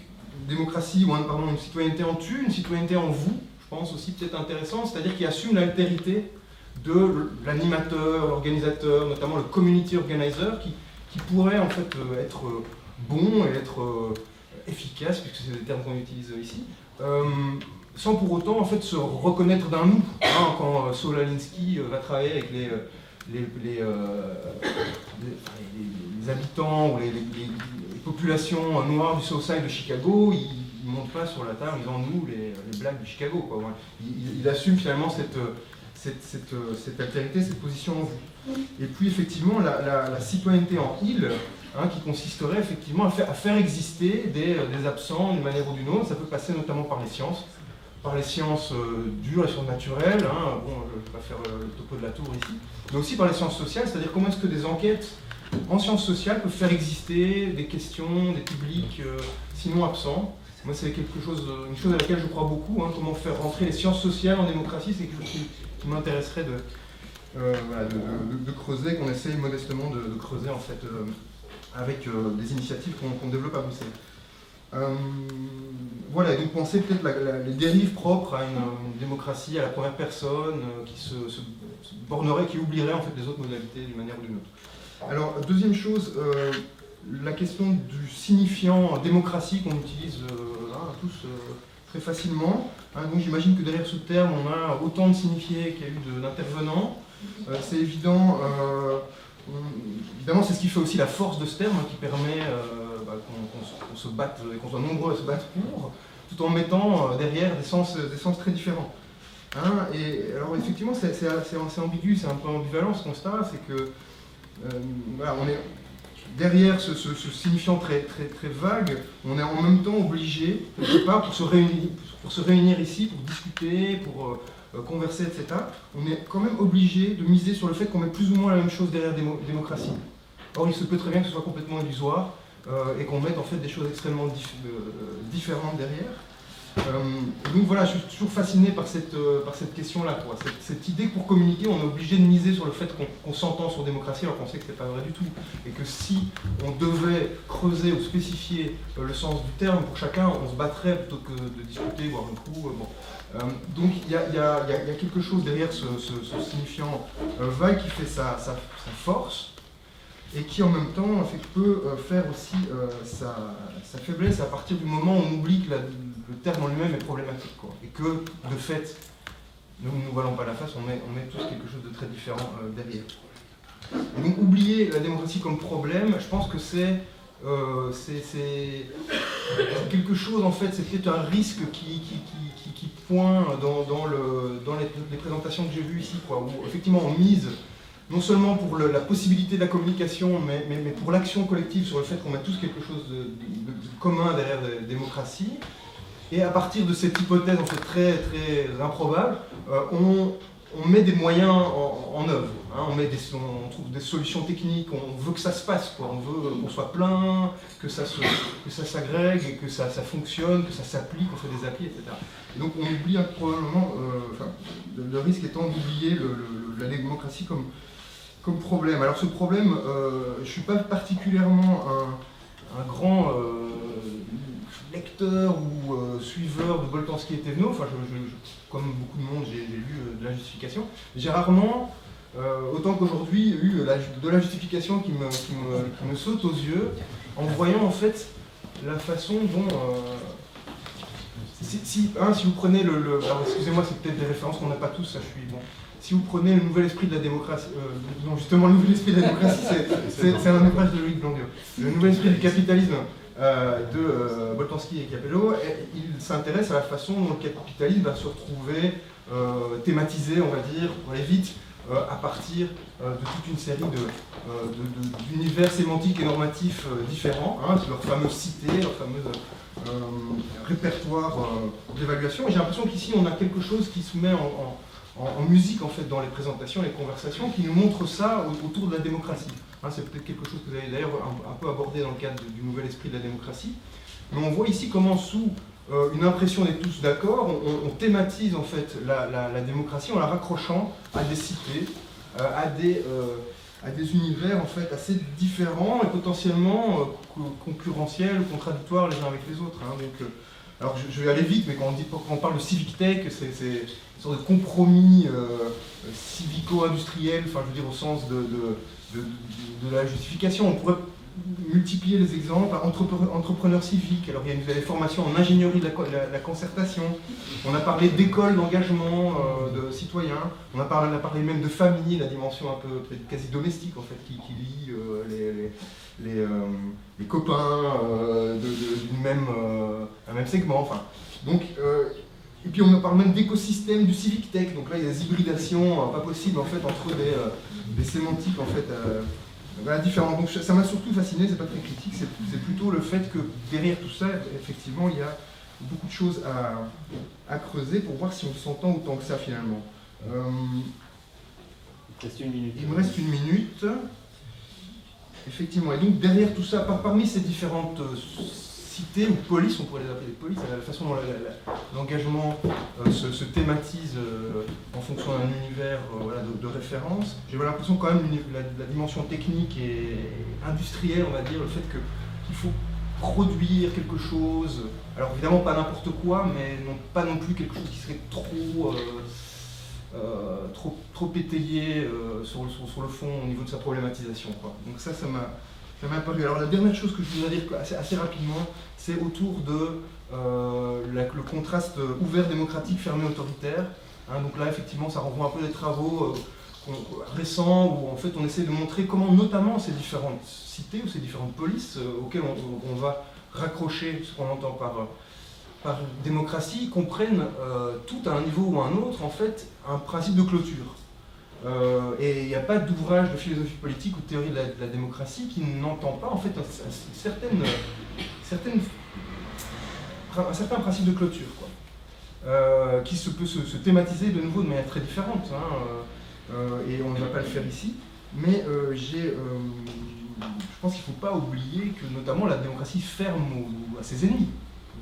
démocratie, une citoyenneté en tu, une citoyenneté en vous, je pense aussi peut-être intéressant, c'est-à-dire qui assume l'altérité de l'animateur, l'organisateur, notamment le community organizer, qui pourrait en fait être bon et être efficace, puisque c'est des termes qu'on utilise ici, sans pour autant en fait se reconnaître d'un nous. Quand Saul Alinsky va travailler avec les habitants ou les populations noires du Southside de Chicago, il ne monte pas sur la table en disant nous les blacks de Chicago, quoi. Il assume finalement cette altérité, cette position en vous. Et puis effectivement la citoyenneté en il, qui consisterait effectivement à faire exister des absents d'une manière ou d'une autre. Ça peut passer notamment par les sciences dures, les sciences naturelles, je ne vais pas faire le topo de la tour ici, mais aussi par les sciences sociales, c'est-à-dire comment est-ce que des enquêtes en sciences sociales peuvent faire exister des questions, des publics sinon absents. Moi c'est une chose à laquelle je crois beaucoup, comment faire rentrer les sciences sociales en démocratie, c'est quelque chose qui m'intéresserait de creuser, qu'on essaye modestement de creuser en fait avec des initiatives qu'on développe à Bruxelles. Voilà, et donc penser peut-être les dérives propres à une démocratie à la première personne qui se bornerait, qui oublierait en fait les autres modalités d'une manière ou d'une autre. Alors, deuxième chose, la question du signifiant démocratie qu'on utilise tous très facilement. Donc j'imagine que derrière ce terme, on a autant de signifiés qu'il y a eu d'intervenants. C'est évident, évidemment c'est ce qui fait aussi la force de ce terme, qui permet qu'on se batte, qu'on soit nombreux à se battre pour, tout en mettant derrière des sens très différents. Et alors effectivement c'est assez ambigu, c'est un peu ambivalent ce constat, c'est que voilà, on est derrière ce signifiant très vague, on est en même temps obligé, quelque part, pour se réunir ici, pour discuter, pour converser, etc., on est quand même obligé de miser sur le fait qu'on met plus ou moins la même chose derrière démocratie. Or, il se peut très bien que ce soit complètement illusoire et qu'on mette en fait des choses extrêmement différentes derrière. Donc voilà, je suis toujours fasciné par cette question-là, cette idée que pour communiquer, on est obligé de miser sur le fait qu'on s'entend sur démocratie, alors qu'on sait que c'est pas vrai du tout, et que si on devait creuser ou spécifier le sens du terme pour chacun, on se battrait plutôt que de discuter, boire un coup. Bon. Donc il y a quelque chose derrière ce signifiant vague qui fait sa force, et qui en même temps peut faire aussi sa faiblesse à partir du moment où on oublie que le terme en lui-même est problématique, quoi. Et que, de fait, nous ne nous voilons pas la face, on met tous quelque chose de très différent derrière. Et donc oublier la démocratie comme problème, je pense que c'est quelque chose, en fait, c'est peut-être un risque qui pointe dans les présentations que j'ai vues ici, quoi, où effectivement on mise non seulement pour la possibilité de la communication, mais pour l'action collective sur le fait qu'on met tous quelque chose de commun derrière la démocratie. Et à partir de cette hypothèse en fait très improbable, on met des moyens en œuvre. Hein, on trouve des solutions techniques, on veut que ça se passe, quoi. On veut qu'on soit plein, que ça s'agrègue, et que ça fonctionne, que ça s'applique, qu'on fait des applis, etc. Et donc on oublie probablement, le risque étant d'oublier la démocratie comme problème. Alors ce problème, je ne suis pas particulièrement un grand lecteur ou suiveur de Boltanski et Thévenot. Enfin, comme beaucoup de monde, j'ai lu de la justification. J'ai rarement, autant qu'aujourd'hui, eu de la justification qui me saute aux yeux, en voyant en fait la façon dont... si vous prenez alors excusez-moi, c'est peut-être des références qu'on n'a pas tous, ça je suis bon. Si vous prenez le nouvel esprit de la démocratie, non justement le nouvel esprit de la démocratie, c'est un ouvrage de Loïc Blandieu. Le nouvel esprit du capitalisme de Boltanski et Capello, il s'intéresse à la façon dont le capitalisme va se retrouver thématisé, on va dire, pour aller vite, à partir de toute une série d'univers sémantiques et normatifs différents, hein, leur fameuse cité, leur fameuse répertoire d'évaluation. Et j'ai l'impression qu'ici on a quelque chose qui se met en musique en fait dans les présentations, les conversations, qui nous montre ça autour de la démocratie. Hein, c'est peut-être quelque chose que vous avez d'ailleurs un peu abordé dans le cadre du nouvel esprit de la démocratie. Mais on voit ici comment sous une impression d'être tous d'accord, on thématise en fait la démocratie en la raccrochant à des cités, à des univers en fait assez différents et potentiellement concurrentiels, contradictoires les uns avec les autres. Hein. Donc, alors je vais aller vite, mais quand on parle de civic tech, c'est une sorte de compromis civico-industriel, enfin je veux dire au sens de la justification. On pourrait multiplier les exemples. Entrepreneurs civiques, alors il y a des formations en ingénierie de la concertation, on a parlé d'écoles d'engagement de citoyens, on a parlé même de famille, la dimension un peu quasi domestique en fait, qui lie les copains d'un même segment. Enfin, donc, et puis on parle même d'écosystème du civic tech, donc là il y a des hybridations pas possibles en fait, entre des sémantiques en fait, voilà, différentes. Donc ça m'a surtout fasciné, c'est pas très critique, c'est plutôt le fait que derrière tout ça, effectivement, il y a beaucoup de choses à creuser pour voir si on s'entend autant que ça finalement. Il me reste une minute. Effectivement, et donc derrière tout ça, parmi ces différentes cités ou polices, on pourrait les appeler des polices, la façon dont l'engagement se thématise en fonction d'un univers voilà, de référence, j'ai l'impression quand même la dimension technique et industrielle, on va dire, le fait qu'il faut produire quelque chose, alors évidemment pas n'importe quoi, mais pas non plus quelque chose qui serait trop étayé sur le fond au niveau de sa problématisation, quoi. Donc ça m'a paru. Alors la dernière chose que je voudrais dire assez rapidement, c'est autour de le contraste ouvert démocratique, fermé autoritaire. Hein, donc là effectivement ça renvoie un peu des travaux récents où en fait on essaie de montrer comment notamment ces différentes cités ou ces différentes polices auxquelles on va raccrocher ce qu'on entend par démocratie comprennent tout à un niveau ou à un autre en fait un principe de clôture. Et il n'y a pas d'ouvrage de philosophie politique ou de théorie de la démocratie qui n'entend pas en fait un certain principe de clôture, quoi. Qui peut se thématiser de nouveau de manière très différente, hein, et on ne va pas le faire ici, mais je pense qu'il ne faut pas oublier que notamment la démocratie ferme à ses ennemis,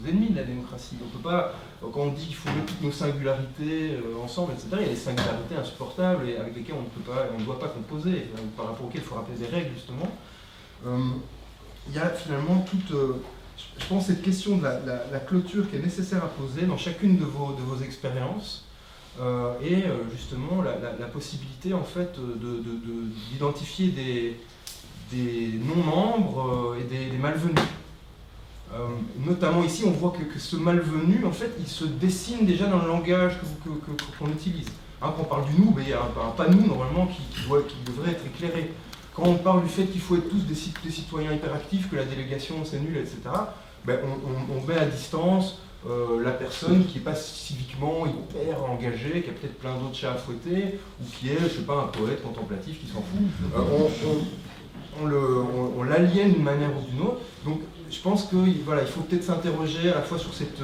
aux ennemis de la démocratie. On peut pas, quand on dit qu'il faut mettre toutes nos singularités ensemble, etc., il y a des singularités insupportables et avec lesquelles on ne doit pas composer, par rapport auxquelles il faut rappeler des règles justement. Il y a finalement toute... je pense cette question de la clôture qui est nécessaire à poser dans chacune de vos expériences, et justement la possibilité en fait d'identifier des non-membres et des malvenus. Notamment ici, on voit que ce malvenu, en fait, il se dessine déjà dans le langage qu'on utilise. Hein, quand on parle du nous, il y a un pas nous normalement qui devrait être éclairé. Quand on parle du fait qu'il faut être tous des citoyens hyperactifs, que la délégation c'est nul, etc., on met à distance la personne qui n'est pas civiquement hyper engagée, qui a peut-être plein d'autres chats à fouetter, ou qui est, je sais pas, un poète contemplatif qui s'en fout. On l'aliène d'une manière ou d'une autre. Donc je pense qu'il faut peut-être s'interroger à la fois sur cette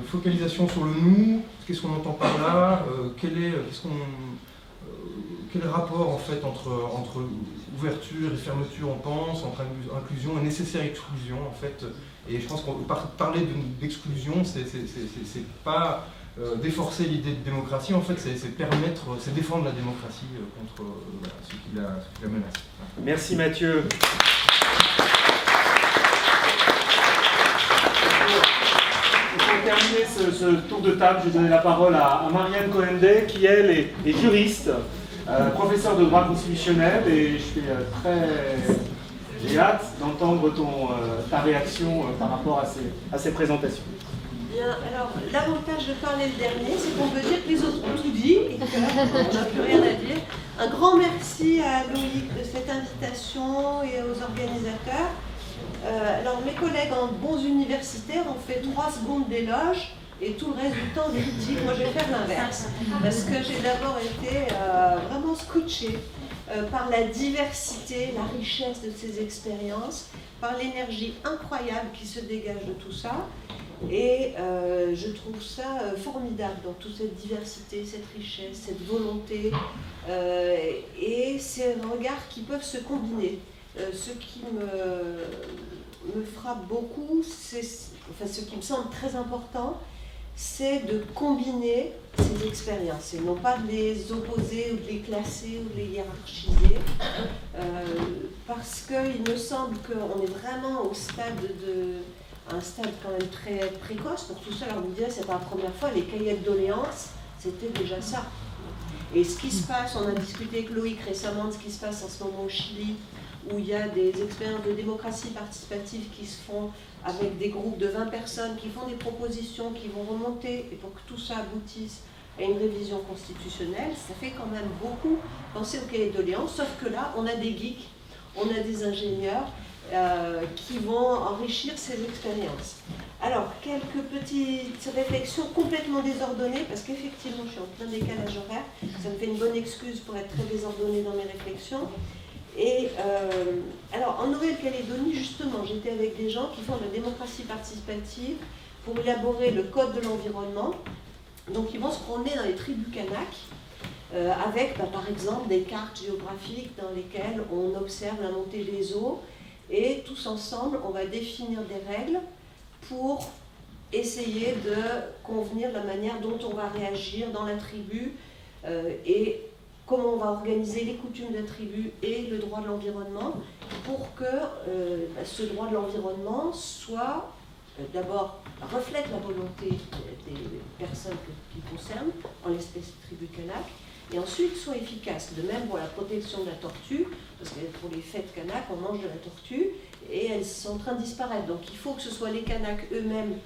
focalisation sur le nous, qu'est-ce qu'on entend par là, quel est le rapport en fait entre ouverture et fermeture, on pense, entre inclusion et nécessaire exclusion en fait. Et je pense qu'on parler d'exclusion, c'est pas déforcer l'idée de démocratie, en fait, c'est défendre la démocratie contre ce qui la menace. Merci Mathieu. Pour terminer ce tour de table, je vais donner la parole à Marianne Cohen-Day, qui elle est juriste, professeure de droit constitutionnel, et j'ai hâte d'entendre ta réaction par rapport à ces présentations. Bien, alors l'avantage de parler le dernier, c'est qu'on peut dire que les autres ont tout dit et qu'on n'a plus rien à dire. Un grand merci à Loïc de cette invitation et aux organisateurs. Alors mes collègues en bons universitaires ont fait 3 secondes d'éloge et tout le reste du temps des critiques. Moi je vais faire l'inverse, parce que j'ai d'abord été vraiment scotchée par la diversité, la richesse de ces expériences, par l'énergie incroyable qui se dégage de tout ça. Et je trouve ça formidable dans toute cette diversité, cette richesse, cette volonté et ces regards qui peuvent se combiner. Ce qui me frappe beaucoup, ce qui me semble très important, c'est de combiner ces expériences et non pas de les opposer ou de les classer ou de les hiérarchiser, parce qu'il me semble qu'on est vraiment au stade un stade quand même très précoce. Pour tout ça, alors vous direz, c'est pas la première fois, les cahiers de doléances, c'était déjà ça. Et ce qui se passe, on a discuté avec Loïc récemment de ce qui se passe en ce moment au Chili, où il y a des expériences de démocratie participative qui se font avec des groupes de 20 personnes qui font des propositions qui vont remonter, et pour que tout ça aboutisse à une révision constitutionnelle, ça fait quand même beaucoup penser aux cahiers de doléances, sauf que là, on a des geeks, on a des ingénieurs, qui vont enrichir ces expériences. Alors, quelques petites réflexions complètement désordonnées, parce qu'effectivement, je suis en plein décalage horaire, ça me fait une bonne excuse pour être très désordonnée dans mes réflexions. Et alors, en Nouvelle-Calédonie, justement, j'étais avec des gens qui font de la démocratie participative pour élaborer le code de l'environnement. Donc, ils vont se promener dans les tribus Kanak, avec, par exemple, des cartes géographiques dans lesquelles on observe la montée des eaux. Et tous ensemble, on va définir des règles pour essayer de convenir de la manière dont on va réagir dans la tribu et comment on va organiser les coutumes de la tribu et le droit de l'environnement pour que ce droit de l'environnement soit, d'abord, reflète la volonté des personnes qui concernent, en l'espèce tribu Kanak, et ensuite soit efficace. De même pour la protection de la tortue, parce que pour les fêtes Kanak, on mange de la tortue, et elles sont en train de disparaître. Donc il faut que ce soit les Kanaks eux-mêmes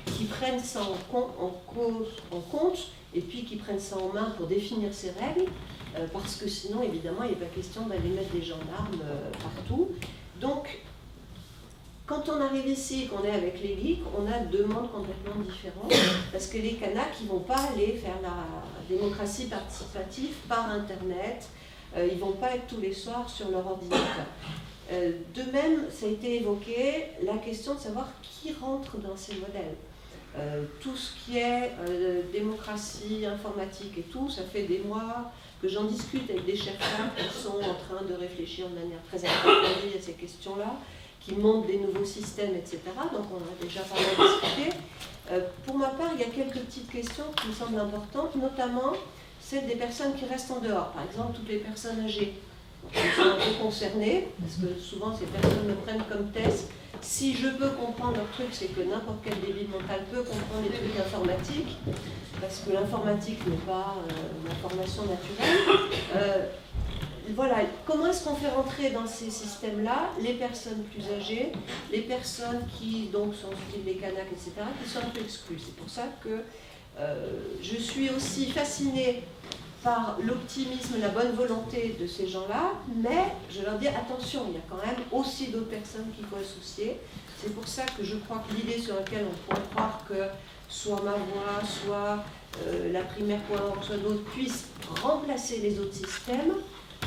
qui prennent ça en compte, et puis qui prennent ça en main pour définir ces règles, parce que sinon, évidemment, il n'est pas question d'aller mettre des gendarmes partout. Donc, Quand on arrive ici, qu'on est avec les geeks, on a deux mondes complètement différents, parce que les Kanaks, ils ne vont pas aller faire la démocratie participative par Internet, ils ne vont pas être tous les soirs sur leur ordinateur. De même, ça a été évoqué, la question de savoir qui rentre dans ces modèles. Tout ce qui est démocratie, informatique et tout, ça fait des mois que j'en discute avec des chercheurs qui sont en train de réfléchir de manière très approfondie à ces questions-là, qui montent des nouveaux systèmes, etc. Donc on a déjà pas mal discuté. Pour ma part, il y a quelques petites questions qui me semblent importantes, notamment celle des personnes qui restent en dehors. Par exemple, toutes les personnes âgées qui sont un peu concernées, parce que souvent ces personnes me prennent comme test. Si je peux comprendre leur truc, c'est que n'importe quel débile mental peut comprendre les trucs informatiques, parce que l'informatique n'est pas une information naturelle. Voilà, comment est-ce qu'on fait rentrer dans ces systèmes-là les personnes plus âgées, les personnes qui donc sont style les Kanaks, etc., qui sont un peu exclues. C'est pour ça que je suis aussi fascinée par l'optimisme, la bonne volonté de ces gens-là, mais je leur dis attention, il y a quand même aussi d'autres personnes qu'il faut associer. C'est pour ça que je crois que l'idée sur laquelle on pourrait croire que soit ma voix, soit la primaire.org, soit d'autres puissent remplacer les autres systèmes,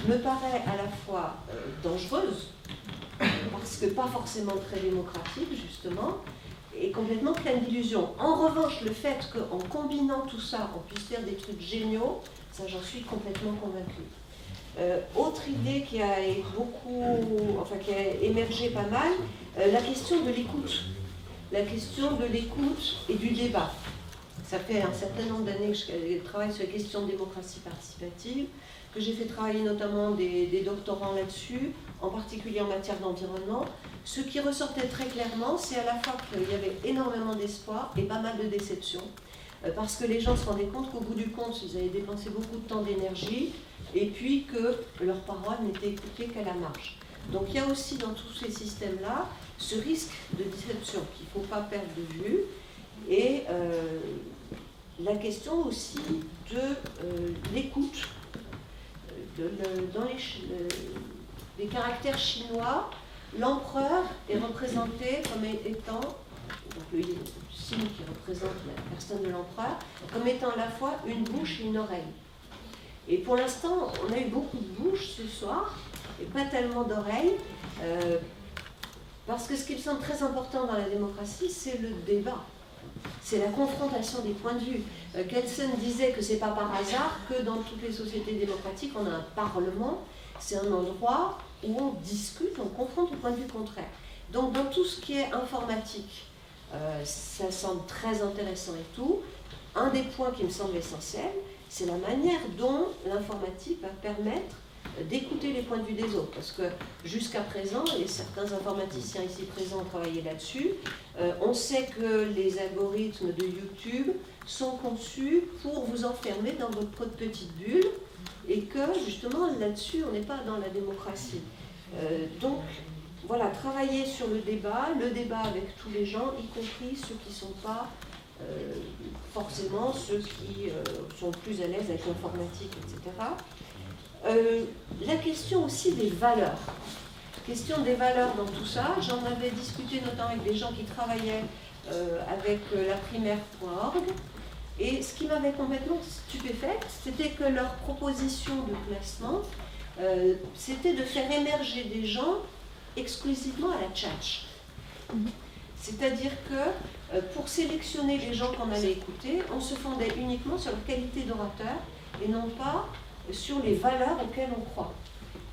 me paraît à la fois dangereuse, parce que pas forcément très démocratique, justement, et complètement pleine d'illusions. En revanche, le fait qu'en combinant tout ça, on puisse faire des trucs géniaux, ça j'en suis complètement convaincue. Autre idée qui a qui a émergé pas mal, la question de l'écoute. La question de l'écoute et du débat. Ça fait un certain nombre d'années que je travaille sur la question de démocratie participative, que j'ai fait travailler notamment des doctorants là-dessus, en particulier en matière d'environnement. Ce qui ressortait très clairement, c'est à la fois qu'il y avait énormément d'espoir et pas mal de déception, parce que les gens se rendaient compte qu'au bout du compte, ils avaient dépensé beaucoup de temps, d'énergie, et puis que leurs paroles n'étaient écoutées qu'à la marge. Donc il y a aussi dans tous ces systèmes-là ce risque de déception qu'il ne faut pas perdre de vue, et la question aussi de l'écoute. Dans les caractères chinois, l'empereur est représenté comme étant, donc le signe qui représente la personne de l'empereur, comme étant à la fois une bouche et une oreille. Et pour l'instant, on a eu beaucoup de bouches ce soir, et pas tellement d'oreilles, parce que ce qui me semble très important dans la démocratie, c'est le débat. C'est la confrontation des points de vue. Kelsen disait que c'est pas par hasard que dans toutes les sociétés démocratiques, on a un parlement. C'est un endroit où on discute, on confronte les points de vue contraires. Donc dans tout ce qui est informatique, ça semble très intéressant et tout. Un des points qui me semble essentiel, c'est la manière dont l'informatique va permettre d'écouter les points de vue des autres. Parce que jusqu'à présent, et certains informaticiens ici présents ont travaillé là-dessus, on sait que les algorithmes de YouTube sont conçus pour vous enfermer dans votre petite bulle, et que justement là-dessus, on n'est pas dans la démocratie. Donc voilà, travailler sur le débat avec tous les gens, y compris ceux qui ne sont pas forcément ceux qui sont plus à l'aise avec l'informatique, etc. La question aussi des valeurs. Question des valeurs dans tout ça, j'en avais discuté notamment avec des gens qui travaillaient avec la primaire.org, et ce qui m'avait complètement stupéfaite, c'était que leur proposition de classement, c'était de faire émerger des gens exclusivement à la tchatch. C'est-à-dire que pour sélectionner les gens qu'on allait écouter, on se fondait uniquement sur leur qualité d'orateur et non pas sur les valeurs auxquelles on croit.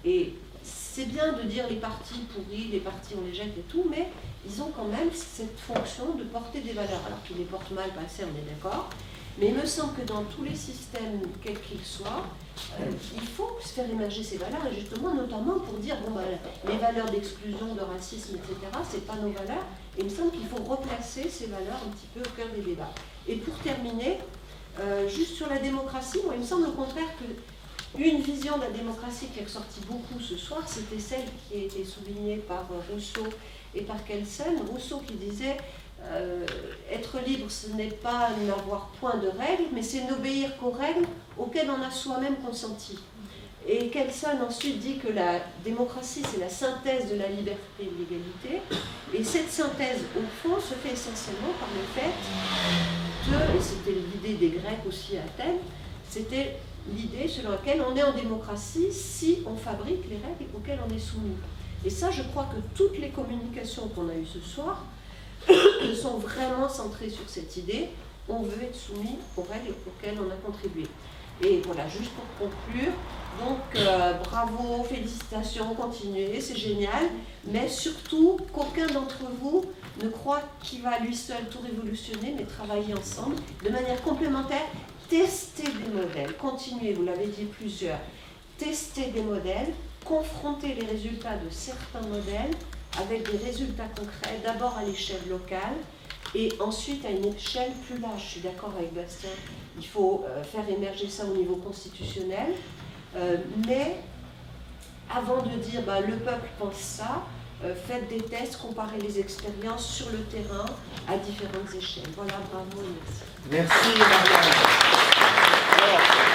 Et c'est bien de dire les partis pourris, les partis on les jette et tout, mais ils ont quand même cette fonction de porter des valeurs. Alors qu'ils les portent mal, pas assez, on est d'accord. Mais il me semble que dans tous les systèmes, quels qu'ils soient, il faut se faire émerger ces valeurs, et justement, notamment pour dire, bon, les valeurs d'exclusion, de racisme, etc., c'est pas nos valeurs, et il me semble qu'il faut replacer ces valeurs un petit peu au cœur des débats. Et pour terminer, juste sur la démocratie, moi, il me semble au contraire que une vision de la démocratie qui est ressortie beaucoup ce soir, c'était celle qui a été soulignée par Rousseau et par Kelsen. Rousseau qui disait être libre, ce n'est pas n'avoir point de règles, mais c'est n'obéir qu'aux règles auxquelles on a soi-même consenti. Et Kelsen ensuite dit que la démocratie, c'est la synthèse de la liberté et de l'égalité. Et cette synthèse, au fond, se fait essentiellement par le fait que, et c'était l'idée des Grecs aussi à Athènes, c'était l'idée selon laquelle on est en démocratie si on fabrique les règles auxquelles on est soumis. Et ça, je crois que toutes les communications qu'on a eues ce soir sont vraiment centrées sur cette idée. On veut être soumis aux règles auxquelles on a contribué. Et voilà, juste pour conclure, donc bravo, félicitations, continuez, c'est génial, mais surtout qu'aucun d'entre vous ne croit qu'il va lui seul tout révolutionner, mais travailler ensemble de manière complémentaire, tester des modèles, continuez, vous l'avez dit plusieurs, tester des modèles, confronter les résultats de certains modèles avec des résultats concrets, d'abord à l'échelle locale, et ensuite à une échelle plus large. Je suis d'accord avec Bastien, il faut faire émerger ça au niveau constitutionnel, mais avant de dire le peuple pense ça, faites des tests, comparez les expériences sur le terrain à différentes échelles. Voilà, bravo et merci. Merci Marianne. Alors,